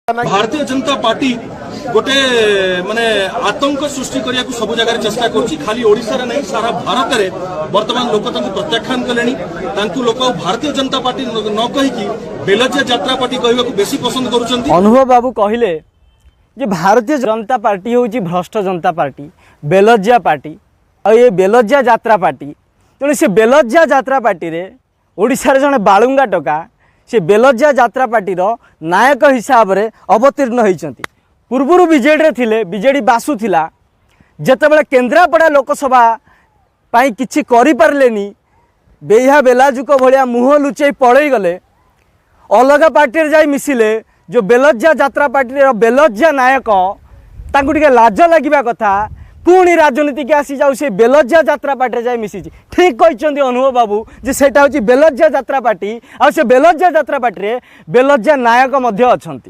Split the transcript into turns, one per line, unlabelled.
Bharatiya Janata party गोटे माने आतंक सृष्टि करिया को सब जगह चेष्टा करुच्ची खाली ओडिशा रे नहीं सारा भारत रे वर्तमान लोक तांको प्रत्याख्यान कलेनी तांको लोक भारतीय जनता पार्टी न कहि कि बेलज्या यात्रा पार्टी कहबा को बेसी पसंद करूछंती।
अनुभव बाबू कहिले जे भारतीय जनता पार्टी होची भ्रष्ट जनता पार्टी बेलज्या पार्टी और ये बेलज्या यात्रा पार्टी तेणु से बेलज्या यात्रा पार्टी रे ओडिशा रे जने बालुंगा टका से बेलज्या यात्रा पार्टी रो नायक हिसाब रे अवतीर्ण होइचंती। पूर्वरु बीजेडी रे थिले बीजेडी बासु थिला जेतेबेले केन्द्रापड़ा लोकसभा पाई किछि करि पारलेनी बेहा बेलाजुक भलिया मुह लुचै पळै गले अलग पार्टी रे जाई मिसिले जो बेलज्या यात्रा पार्टी रो बेलज्या नायक तांकु टिके लाज लागिबा कथा पुणी राजनीति के आसी जाऊ से बेलज्या यात्रा पार्टी रे जाई मिसी ठीक कहते अनुभव बाबू जे सेटा होची बेलज्या यात्रा पार्टी आ से बेलज्या यात्रा पार्टी रे बेलज्या नायक मध्य अछंती।